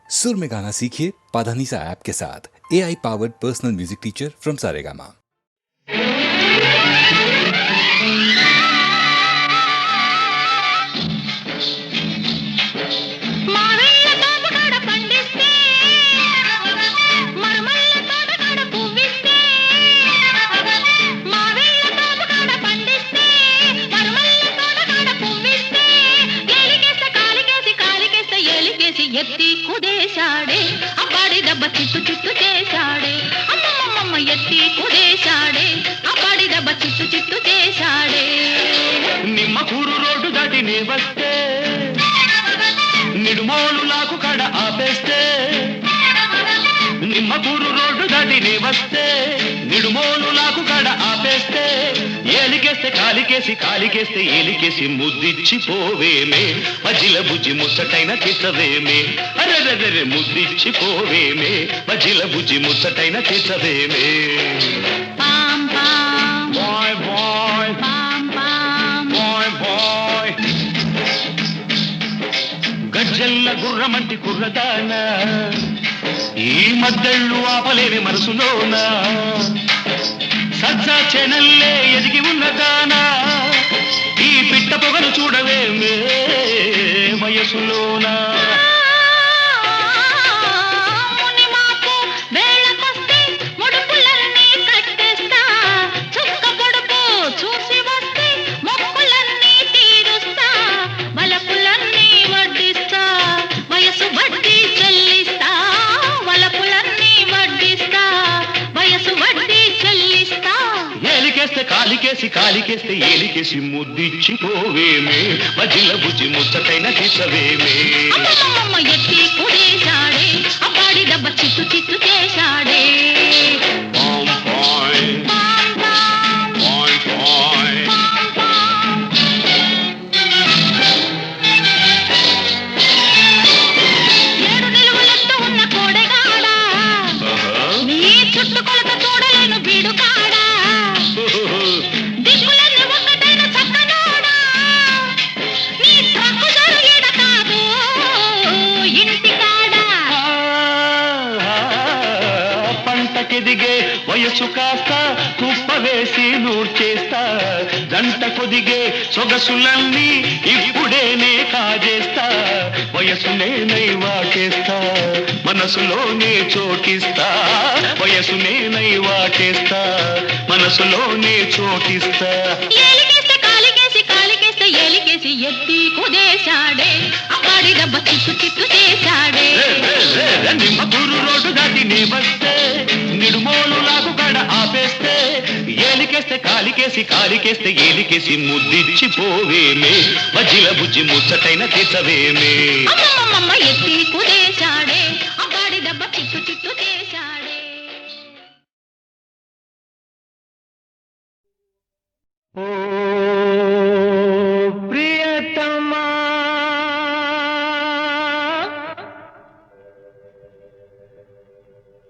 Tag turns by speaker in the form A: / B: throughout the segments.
A: सुर में गाना सीखिए पाधानीसा ऐप के साथ। AI powered personal music teacher from Saregama.
B: ఎత్తి కుదేశాడే అబ్బాడి దెబ్బ చిట్టు చిట్టు చేశాడే అమ్మమ్మమ్మ ఎత్తి కుదేశాడే అబ్బాడి దెబ్బ చిట్టు చిట్టు చేశాడే.
C: నిమ్మకూరు రోడ్డు దాటి నీ వస్తే నిడుమోలు లాకు కడ ఆపేస్తే నిమ్మకూరు రోడ్డు దాటి నీ వస్తే నిడుమోలు లాకు కడ ఆపేస్తే ఏలికేస్తే కాలికేసి కాలికేస్తే ఏలికేసి ముద్దిచ్చి పోవేమే మజిల బుజ్జి ముచ్చటైన తిట్టవేమే అరెరెరె ముద్దిచ్చి పోవేమే మజిల బుజ్జి ముచ్చటైన తిట్టవేమే.
B: పాం పాం
C: బాయ్ బాయ్
B: పాం పాం
C: బాయ్ బాయ్ గజ్జల్ల గుర్రమంటి కుర్రదానా ఈ మద్దళ్ళు ఆపలేని మనసులోన సజ్జా చెనల్లే ఎదిగి ఉన్నదానా ఈ పిట్ట పొగను చూడవేమే వయసులోనా. కాలికేసి కాలికేస్తే ఏలికేసి ముద్దిచ్చి పోవేమే మజిల బుజ్జి ముచ్చటైన తీసవేమే.
B: ఎత్తి కుదేశాడే అబ్బాడి దెబ్బ చిట్టు చిట్టు చేశాడే.
C: పాం పాయ్ పాయ్ పాయ్
B: ఏడు నిలువలెత్తు ఉన్న కోడెగాడా నీ చుట్టు కొలత చూడలేను బీడుకాడా దిక్కులన్నీ ఒక్కటైన చక్కనోడా నీ ట్రక్కు జరుగేడ కాదు ఇంటికాడా.
C: పంటకెదిగే వయసు కాస్త కుప్ప వేసి నూర్చేస్తా జంట కొదిగే సొగసులన్నీ ఇప్పుడేనే కాజేస్తా వయసునే నైవాటేస్తా మనసులోనే చోటిస్తా వయసునే నైవాటేస్తా మనసులోనే చోటిస్తా.
B: ఏలికేస్తే కాలికేసి కాలికేస్తే ఏలికేసి ఎత్తి కుదేశాడే అబ్బాడి దెబ్బ చిట్టు చిట్టు చేశాడే.
C: నిమ్మకూరు రోడ్డు దాటి నీ వస్తే నిడుమోలు లాగు కడ ఆపేస్తే ఏలికేస్తే కాలికేసి కాలికేస్తే ఏలికేసి ముద్దిచ్చి పోవేమే మజిల బుజ్జి ముచ్చటైన తీసవేమే.
B: అమ్మమ్మమ్మ ఎత్తి కుదేశాడే అబ్బాడి దెబ్బ చిట్టు చిట్టు చేశాడే.
C: ఓ ప్రియతమా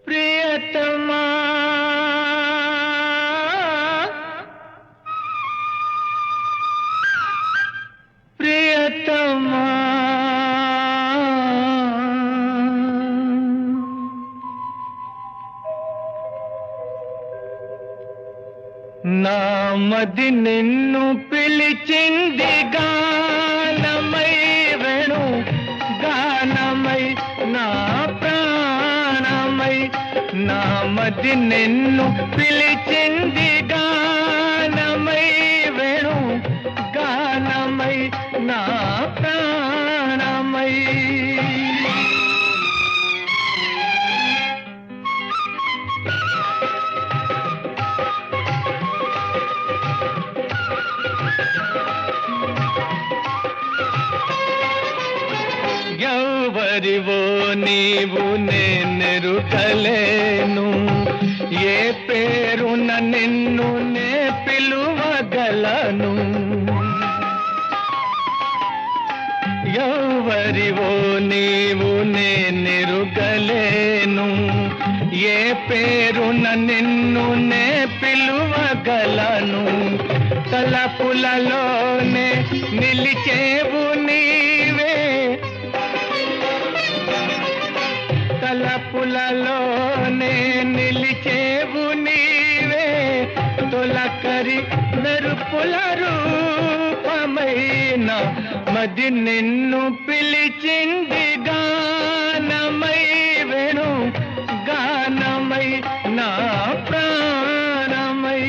C: ప్రియతమా ప్రియతమా నామది నిన్ను పిలిచింది గానమై వేణు గానమై నా ప్రాణమై నామది నిన్ను పిలిచింది గానమై వేణు గానమై నా ప్రాణమై. ఎవరివో నీవు నేనెరుగలేను ఏ పేరున నిన్ను నే పిలువగలను ఎవరివో నీవు నేనెరుగలేను ఏ పేరున నిన్ను నే పిలువగలను తలపులలోనే నిలిచేవు నీవే
D: తలుపులలోనే నిలిచేవు నీవే తొలకరి మెరుపుల రూపమైన మది నిన్ను పిలిచింది గానమై వేణు గానమై నా ప్రాణమై.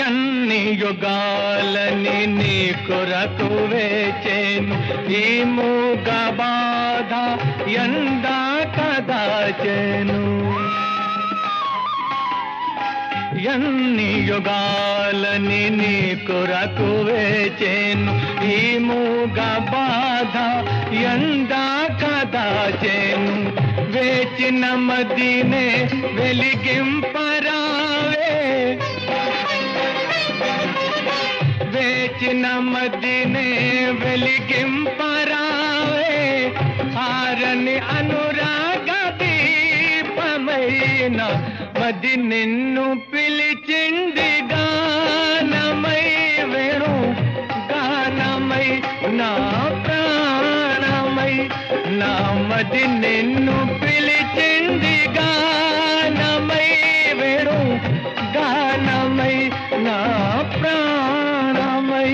D: ఎన్ని యుగాలని నీ కొరకు వేచేను ఈ మూగ బాధ ఎందా కదాచెను. ఎన్ని యుగాలని నీ కొరకు వేచేను ఈ మూగ బాధ ఎందా కదాచెను. వేచిన మదినే వెలిగింపరావే వేచిన మదినే వెలిగింపరావే ఆరని అనురాగ దీపమైన మది నిన్ను పిలిచింది గానమై వేణు గానమై నా ప్రాణమై. నా మది నిన్ను పిలిచింది గానమై వేణు గానమై నా ప్రాణమై.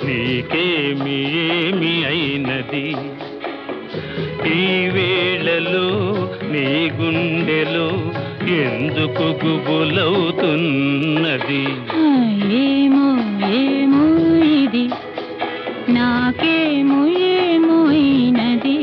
E: నీకేమి ఏమి అయినది ఈ వేళలో నీ గుండెలో ఎందుకు గుబులవుతున్నది?
B: ఏమో ఏమో ఇది నాకేమో ఏమో అయినది.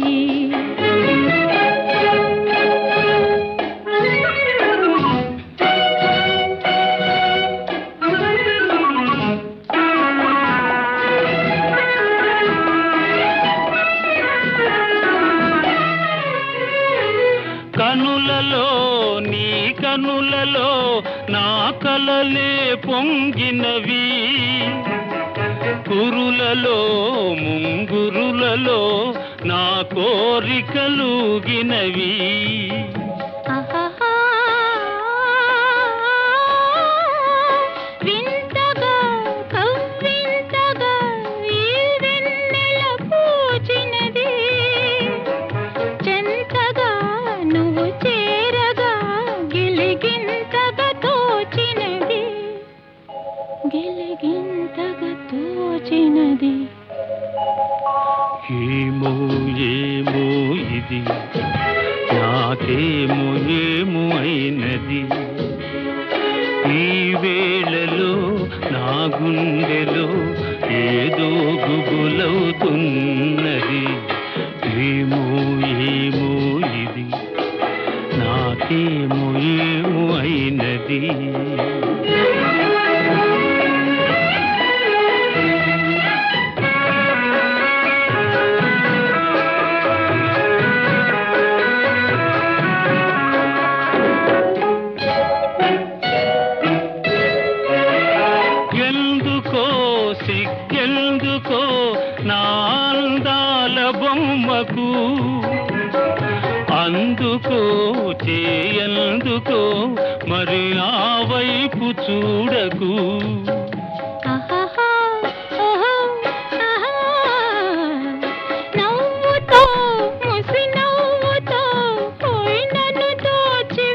E: కనులలో నీ కనులలో నా కలలే పొంగినవి, కురులలో ముంగురులలో నా కోరికలుగినవి. ఏమో ఏమో ఇది నాకేమో ఏమో అయినది ఈ వేళలో నా గుండెలో ఏదో గుబులవుతున్నది. ఏమో ఏమో ఇది నాకేమో ఏమో అయినది. సిగ్గెందుకో నా అందాల బొమ్మకు, అందుకో చేయందుకో మరి ఆ వైపు చూడకు.
B: నవ్వుతో ముసి నవ్వుతో నన్ను దోచి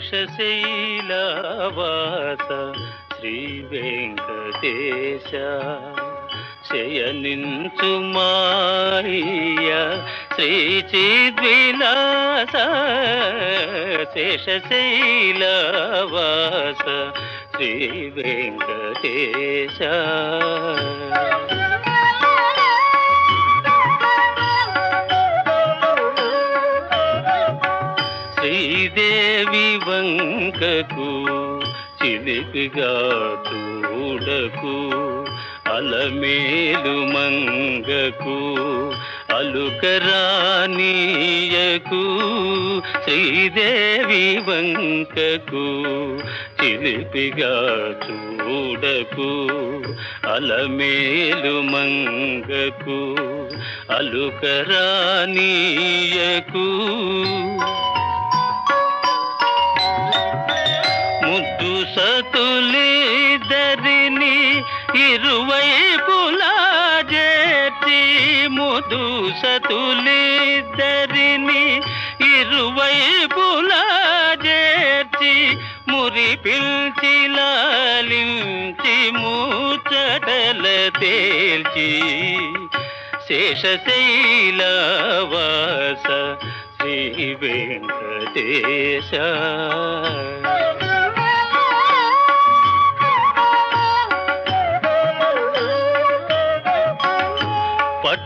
E: శేషశైలవాస శ్రీ వెంకటేశ శయనించు మాయ శ్రీ చిద్విలాస శేషశైలవాస శ్రీ వెంకటేశ శ్రీదేవి వంకకు చిలిపిగా చూడకు అలమేలు మంగకు అలుకరానీయకు శ్రీదేవి వంకకు చిలిపిగా చూడకు అలమేలు మంగకు అలుకరానీయకు ముద్దు సతులిద్దరిని ఇరువైపులా చేర్చి ముద్దు సతులిద్దరిని ఇరువైపులా చేర్చి మురి పిల్చి లాలించి ముచ్చటల తేల్చి శేషశైలవాస శ్రీ వెంకటేశ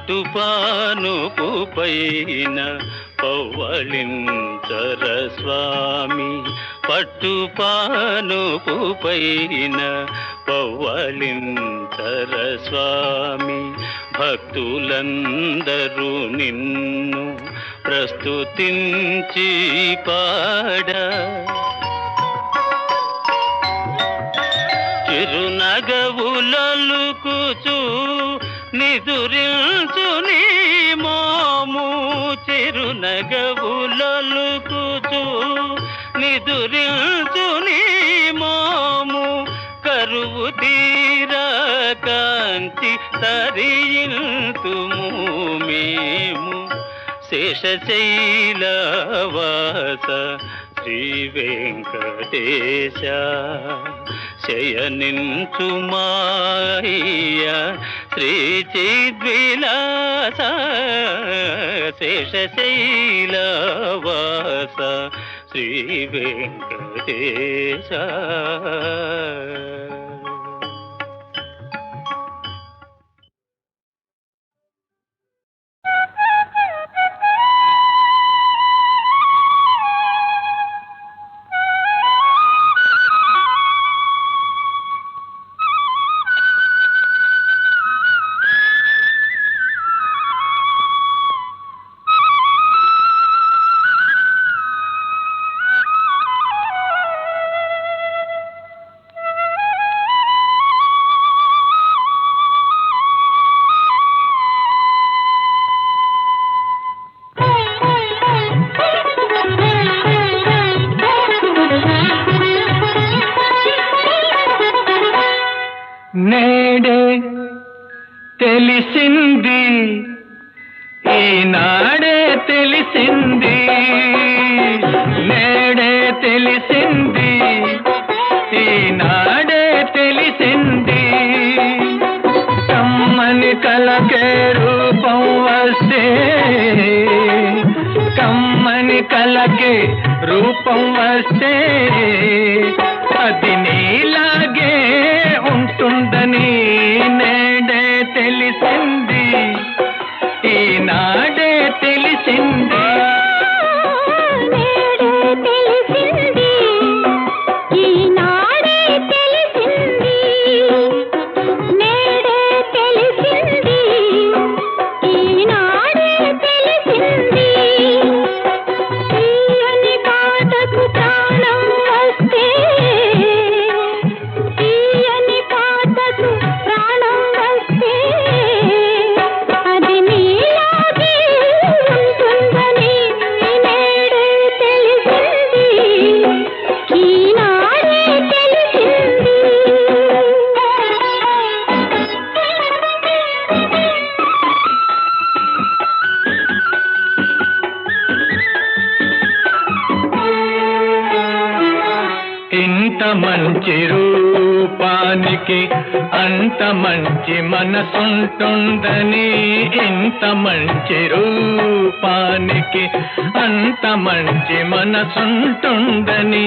E: పట్టుపానుపు పైన పవ్వళించర స్వామి పట్టుపానుపు పైన పవ్వళించర స్వామి భక్తులందరూ నిన్ను ప్రస్తుతించి పాడ చిరునగవులలుకుచు నిదురించు నీ మోము చిరునగవులలుకుచు నిదురించు నీ మోము కరువు తీరా కాంచి తరియింతుము మేము శేషశైలవాస శ్రీ వెంకటేశ శయనించు మాయ శ్రీ చిద్విలాస శేషశైలవాస శ్రీ వెంకటేశ
D: నేడే తెలిసింది ఈనాడే తెలిసింది నేడే తెలిసింది ఈనాడే తెలిసింది కమ్మని కలకే రూపం వస్తే కమ్మని కలకే రూపం వస్తే అది నీలాగే ఉంటుందని నేడే తెలిసింది ఈనాడే తెలిసింది
B: అది నీలాగే
D: ఇంత మంచి రూపానికి అంత మంచి మనసుంటుందని, ఇంత మంచి రూపానికి అంత మంచి మనసుంటుందని,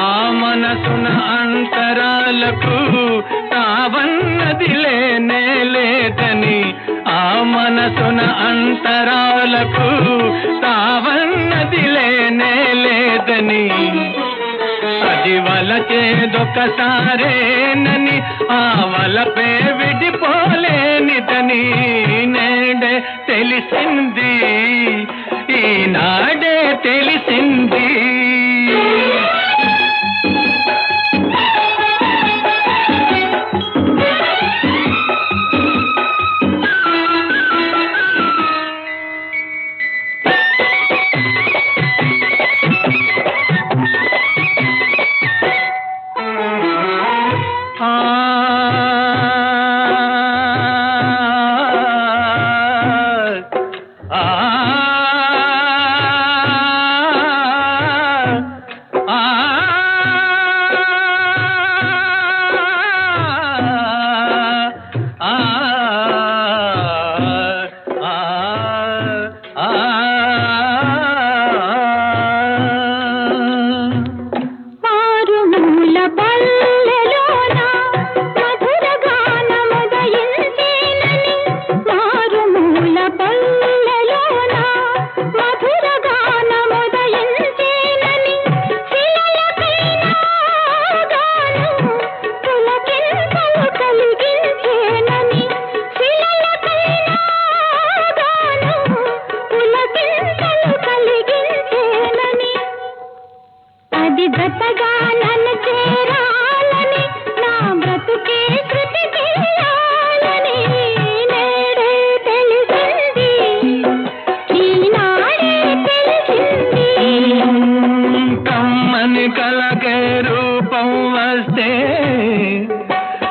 D: ఆ మనసున అంతరాలకు తావన్నది లేనే లేదని, ఆ మనసున అంతరాలకు తావన్నది లేనే లేదని, అది వలచేదొకసారేనని ఆ వలపే విడిపోలేనిదని నేడే తెలిసింది, ఈనాడే తెలిసింది.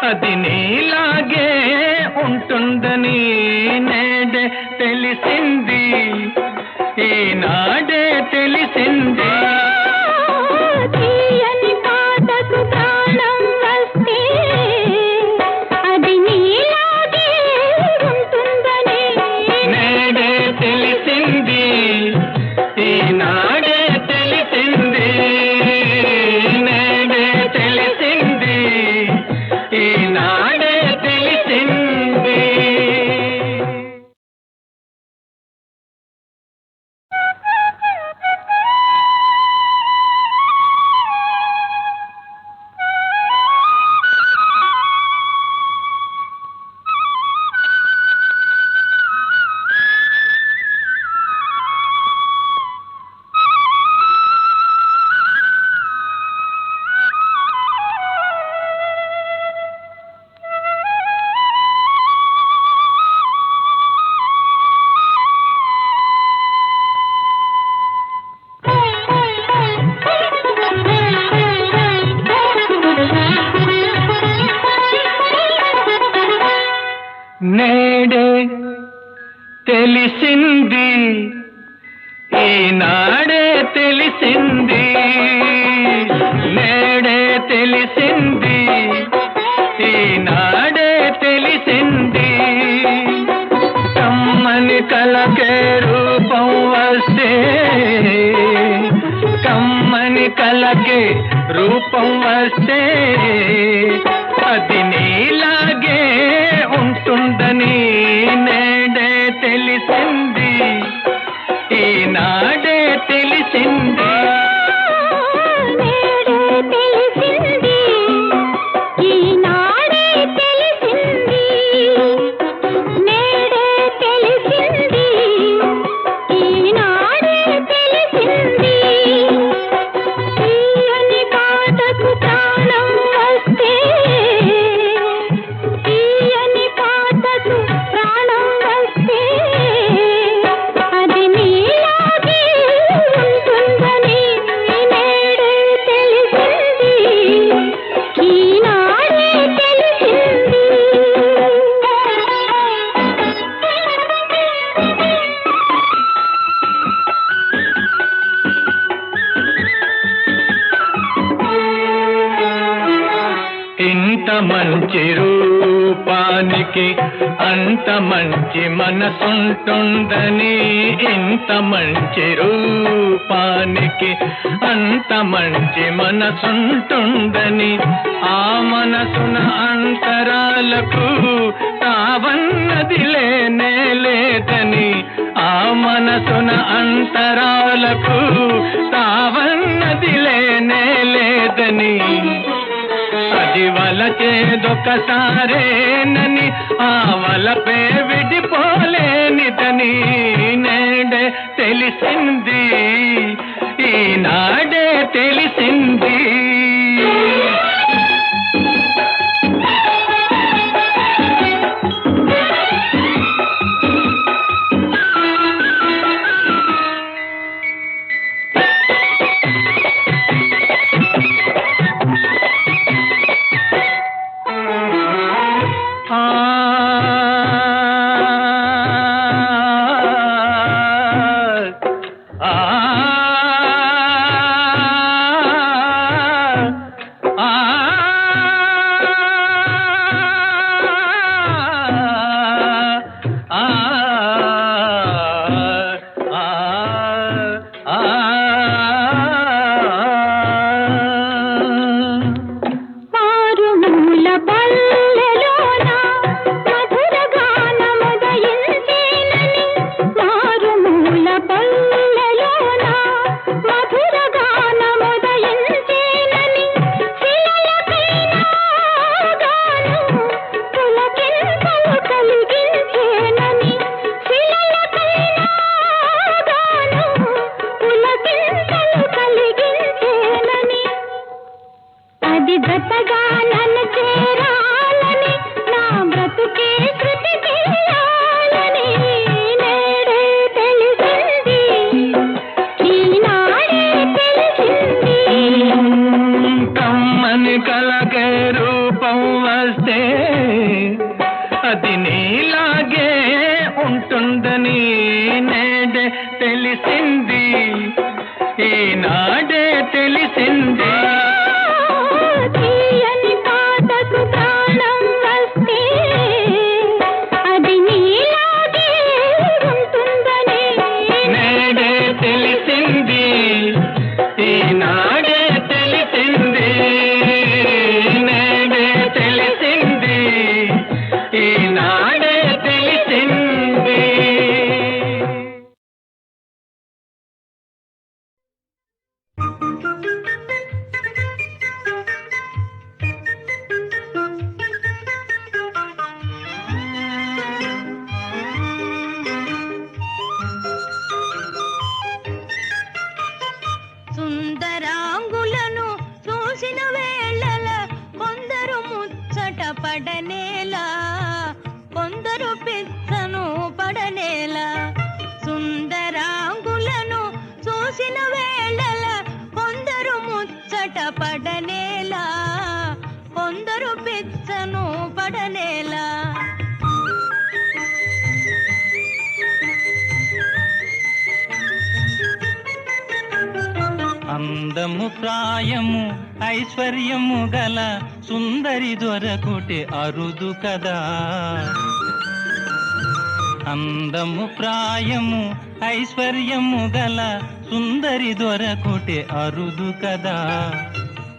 D: అది నీలాగే ఉంటుందని నేడే తెలిసింది, ఈనాడే తెలిసింది.
B: తీయని పాటకు ప్రాణం వస్తే అది నీలాగే ఉంటుందని
D: నేడే తెలిసింది, ఈనాడే తెలిసింది, నేడే తెలిసింది, ఈనాడే తెలిసింది. నేడే తెలిసింది, ఈనాడే తెలిసింది, నేడే తెలిసింది, ఈనాడే తెలిసింది. కమ్మని కలకే రూపం వస్తే, కమ్మని కలకే రూపం వస్తే అది నీలాగే ఉంటుందని నేడే తెలిసింది, ఈనాడే తెలిసింది.
B: నేడే తెలిసింది, ఈనాడే తెలిసింది, నేడే తెలిసింది, ఈనాడే తెలిసింది. తీయని పాటకు ప్రాణం వస్తే, తీయని పాటకు ప్రాణం వస్తే
D: ఇంత మంచి రూపానికి అంత మంచి మనసుంటుందని, ఇంత మంచి రూపానికి అంత మంచి మనసుంటుందని, ఆ మనసున అంతరాలకు తావన్నది లేనే లేదని, ఆ మనసున అంతరాలకు తావన్నది లేనే లేదని, అది వలచేదొకసారేనని ఆ వలపే విడిపోలేనిదని నేడే తెలిసింది, ఈనాడే తెలిసింది. కలగే రూపం వస్తే అది నీలాగే ఉంటుందని నేడే తెలిసింది, ఈనాడే తెలిసింది.
B: తీయని పాటకు ప్రాణం వస్తే అది నీలాగే ఉంటుందని
D: నేడే తెలిసింది, ఈనాడే తెలిసింది, నేడే తెలిసింది, ఈనాడే తెలిసింది.
B: సుందరాంగులను చూసిన వేళల కొందరు ముచ్చట పడనేలా, కొందరు పిచ్చను పడనేలా. సుందరాంగులను చూసిన వేళల కొందరు ముచ్చట పడనేలా, కొందరు పిచ్చను పడనేలా.
F: అందము ప్రాయము ఐశ్వర్యము గల సుందరి దొరకుటే అరుదు కదా. అందము ప్రాయము ఐశ్వర్యము గల సుందరి దొరకుటే అరుదు కదా.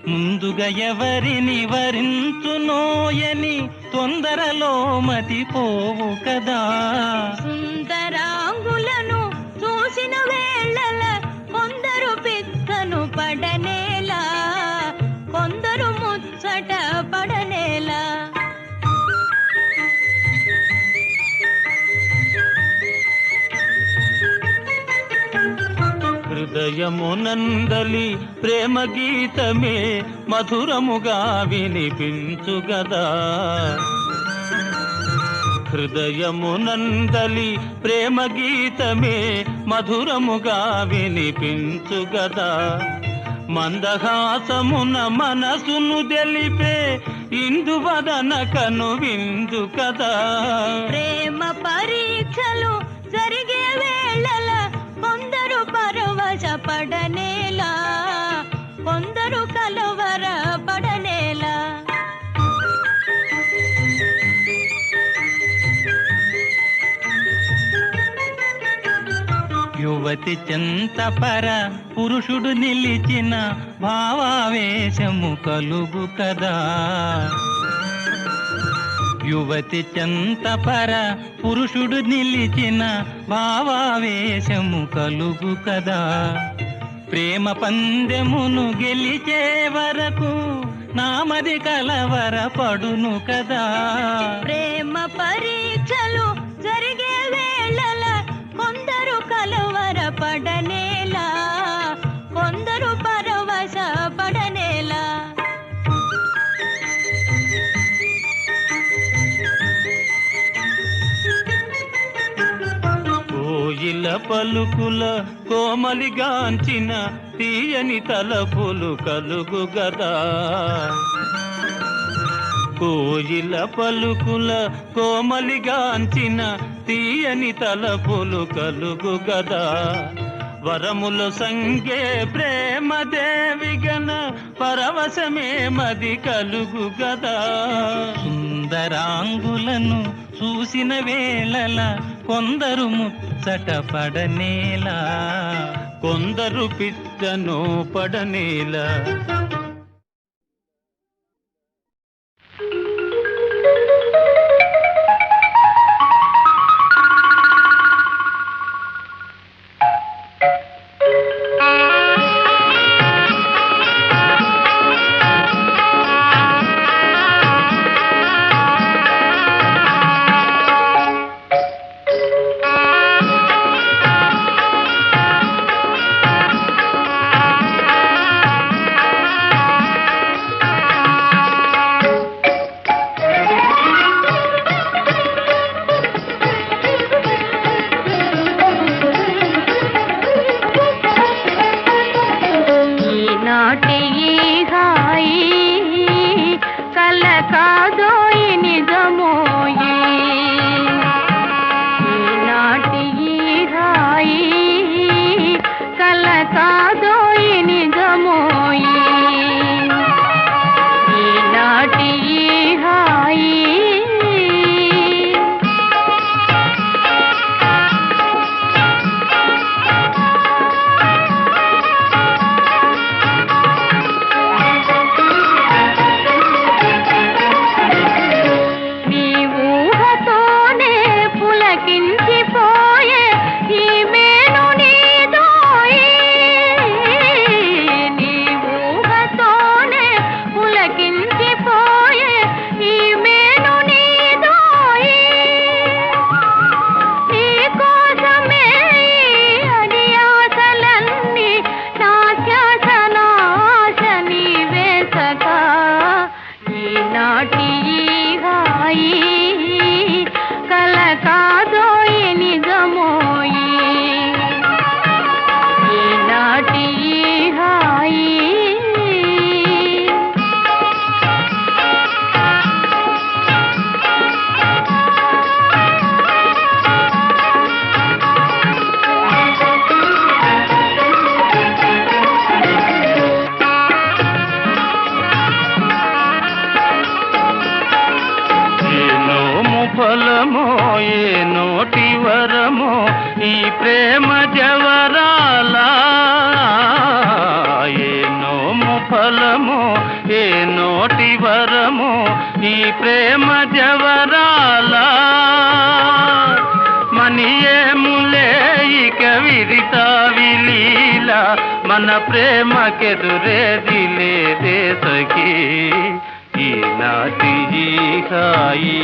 F: ముందుగా ఎవరిని వరించునోయని తొందరలో మతిపోవు కదా.
B: సుందరాంగులను చూసిన వేళల కొందరు పిచ్చను పడనేలా, కొందరు ముచ్చట పడనేలా.
F: హృదయమునందలి ప్రేమ గీతమే మధురముగా వినిపించుగదా. హృదయమునందలి ప్రేమ గీతమే మధురముగా వినిపించుగదా. మందహాసమున మనసును తెలిపే ఇందువదన కను విందు కదా.
B: ప్రేమ పరీక్షలు జరిగే వేళల కొందరు పరవశ పడనేలా, కొందరు కలవర పడనేలా.
F: యువతి చెంతపర పురుషుడు నిలిచిన భావావేశము కలుగు కదా. యువతి చెంతపర పురుషుడు నిలిచిన భావావేశము కలుగు కదా. ప్రేమ పందెమును గెలిచే వరకు నామది కలవర పడును కదా.
B: ప్రేమ పరీక్షలు జరిగే వేళల కొందరు కలవర పడనేలా, కొందరు పరవశ పడనేలా.
F: కోయిల పలుకుల కోమలిగాంచిన తీయని తలపులు కలుగు గదా. కోయిల పలుకుల కోమలిగాంచిన తీయని తలపులు కలుగు గదా. వరములు సంగే ప్రేమ దేవిగన పరవశమే మది కలుగు గదా. సుందరాంగులను చూసిన వేళల కొందరు ముచ్చట పడనేలా, కొందరు పిచ్చను పడనేలా. ఫలమో ఏ నోటి వరమో ఈ ప్రేమ జవరాల. ఏ నోము ఫలమో ఏ నోటి వరమో ఈ ప్రేమ జవరాల. మనియేములే ఇక విరితా విలీల మన ప్రేమకెదురేది లేదే సఖీ. ఈనాటి హాయి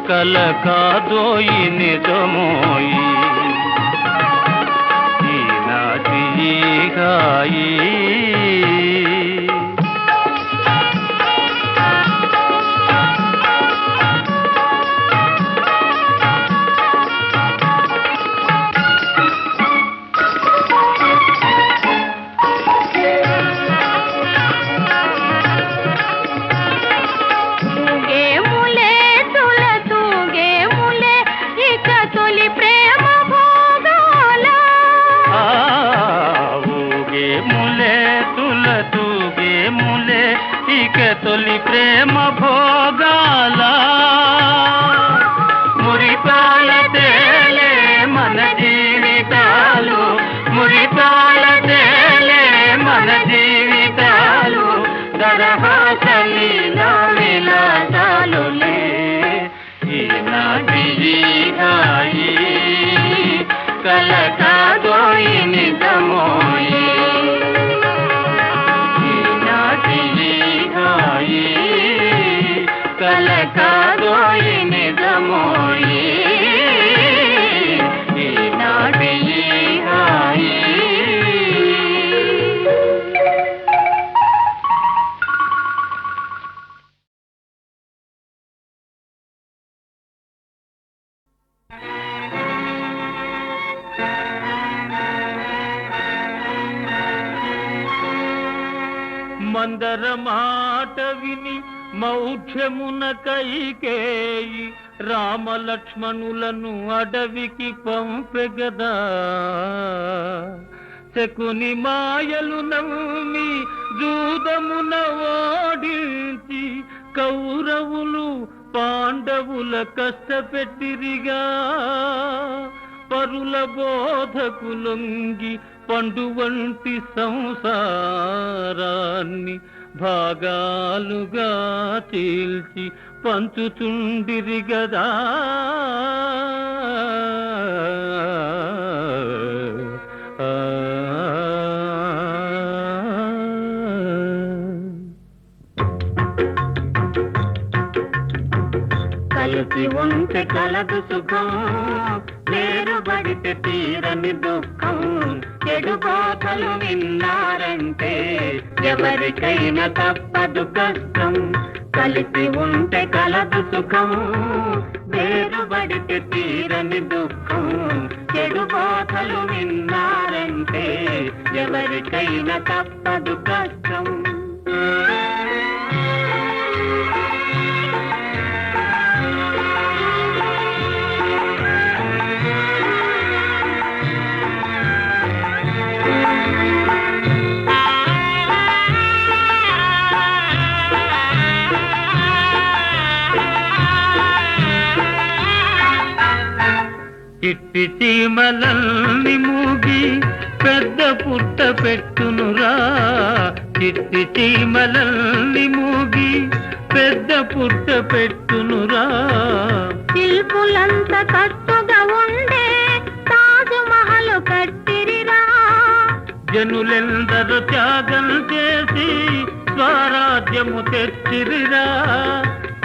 F: కల కాదోయి నిజమోయి. ఈనాటి హాయి తొలి ప్రేమ భోగాల. మురిపాల తేలే మన జీవిత మందర మాట విని మౌఢ్యమున కైకేయి రామలక్ష్మణులను అడవికి పంపెగదా. శకుని మాయలు నమ్మి జూదమున ఓడించి కౌరవులు పాండవుల కష్టపెట్టిరిగా. పరుల బోధకు లొంగి పండు వంటి సంసారాన్ని భాగాలుగా చీల్చి పంచుచుండిరి గదా.
D: కలిసి ఉంటే కలదు సుఖం, వేరుబడితే తీరని దుఃఖం. చెడు బాధలు విన్నారంటే ఎవరికైనా తప్పదు కష్టం. కలిసి ఉంటే కలదు సుఖం, వేరుబడితే తీరని దుఃఖం. చెడు బాధలు విన్నారంటే ఎవరికైనా తప్పదు కష్టం.
F: చిట్టి చీమలల్ని మూగి పెద్ద పుట్ట పెట్టునురా. చిట్టి చీమలల్ని మూగి పెద్ద పుట్ట పెట్టునురా.
B: శిల్పులంత కట్టుగా ఉండే తాజు మహలు కట్టిరిరా.
F: జనులెందరూ త్యాగం చేసి స్వరాజ్యము తెచ్చిరిరా.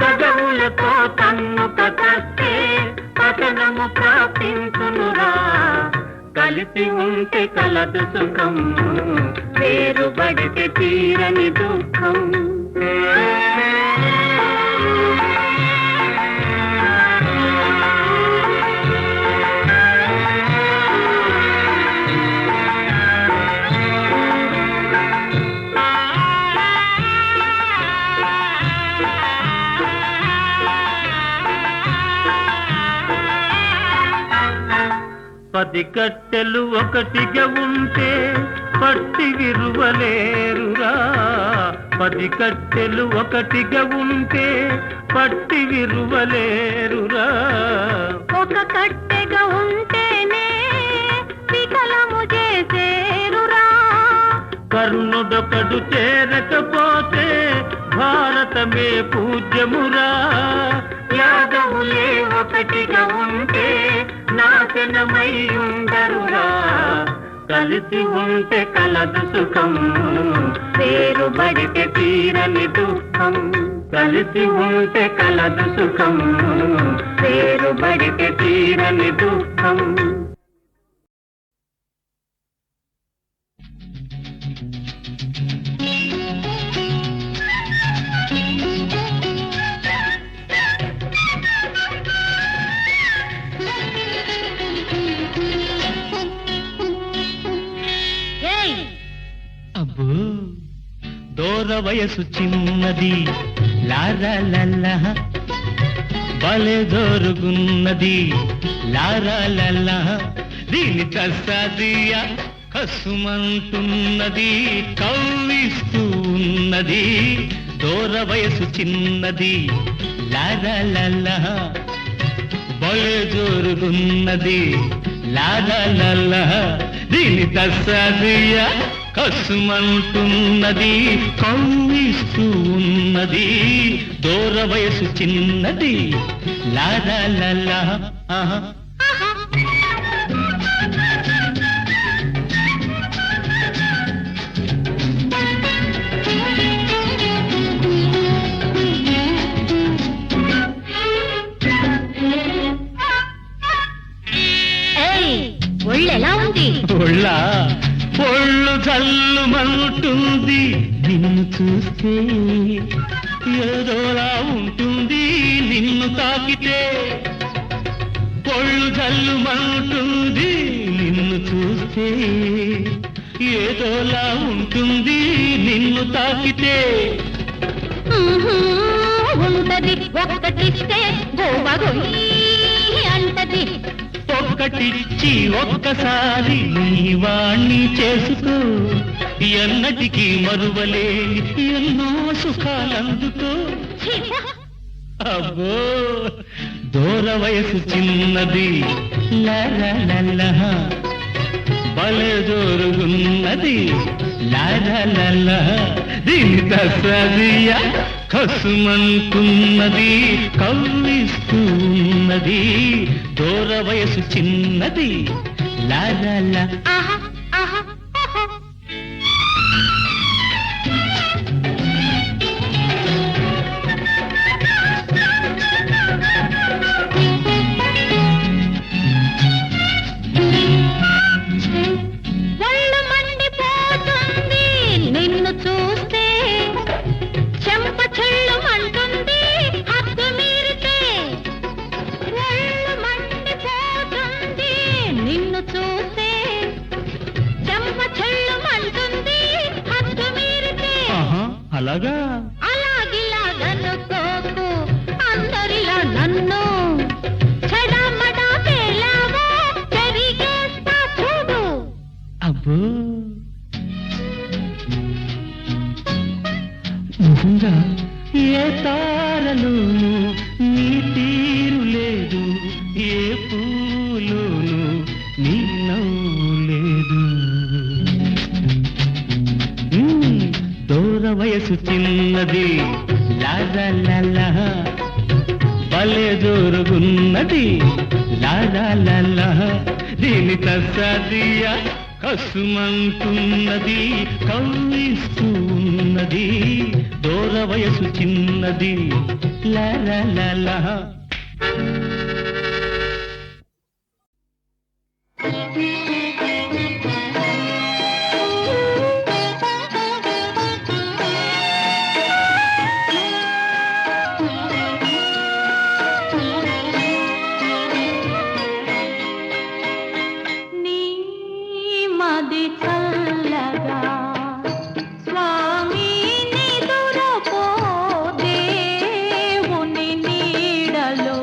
D: పదవులతో తన్ను కట్టే పతనము ప్రాప్తించునురా. కలిసి ఉంటే కలదు సుఖం, వేరుబడితే తీరని దుఃఖం.
F: పది కట్టెలు ఒకటిగా ఉంటే పట్టి విరువలేరురా. పది కట్టెలు ఒకటిగా ఉంటే పట్టి విరువలేరురా.
B: ఒక కట్టెగా ఉంటేనే వికలము చేసేరురా.
F: కర్ణుడొకడు చేరకపోతే భారతమే పూజ్యమురా.
D: యాదవులే ఒకటిగా ఉంటే నాశనమై ఉండరురా. కలిసి ఉంటే కలదు సుఖం, వేరుబడితే తీరని దుఃఖం. కలిసి ఉంటే కలదు సుఖం, వేరుబడితే తీరని దుఃఖం.
F: అబ్బో దూర వయసు చిన్నది లారాలల్ల భలే జోరుగున్నది లారాలల్ల. దీని కసాదియ కసుమంటున్నది కవ్విస్తూ ఉన్నది. దూర వయసు చిన్నది లారాలల్ల భలే జోరుగున్నది లారాలల్ల. దీని కసాదియ కసుమంటున్నది కవ్విస్తూ ఉన్నది. దూర వయసు చిన్నది లారాలల్ల.
B: ఒళ్ళెలా ఉంది?
F: ఒళ్ళు జల్లుమంటుంది నిన్ను చూస్తే. ఏదోలా ఉంటుంది నిన్ను తాకితే. ఒళ్ళు జల్లుమంటుంది నిన్ను చూస్తే. ఏదోలా ఉంటుంది నిన్ను తాకితే.
B: ఉంటది ఒక్కటిస్తే గోవగొయ్యి అంటది.
F: ఒక్కటిచ్చి ఒక్కసారి నీ వాణ్ణి చేసుకో, ఎన్నటికీ మరువలేని ఎన్నో సుఖాలందుకో. అబ్బో దూర వయసు చిన్నది లలలల, భలే జోరుగున్నది లలలల, దీని దసదియ కసుమంటున్నది కవ్విస్తున్నది. దూర వయసు చిన్నది లలల.
B: ఆహా ఆహా ఆహా. ఒళ్ళు మండిపోతుంది నిన్ను చూస్తే, చెంప చెళ్ళు అంటుంది హద్దు మీరితే. ఒళ్ళు మండిపోతుంది నిన్ను చూస్తే, చెంప చెళ్ళు అంటుంది హద్దు మీరితే.
F: అలాగా
B: అలాగిలాగనుకోకు అందరిలా నన్ను, చెడమడా పేలావో చెరిగేస్తా చూడు.
F: అబ్బో నిజంగా ఏ తారలోను నీ తీరు లేదు, ఏ పూలోను నీ నవ్వు లేదు. దూర వయసు చిన్నది లాల, భలే జోరుగున్నది లాల, దీని తసదియ కసుమంటున్నది కవ్విస్తున్నది. దూర వయసు చిన్నది లలలల.
B: నీ మది చల్లగా స్వామి నిదురపో, దేవుని నీడలో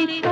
B: కోరిక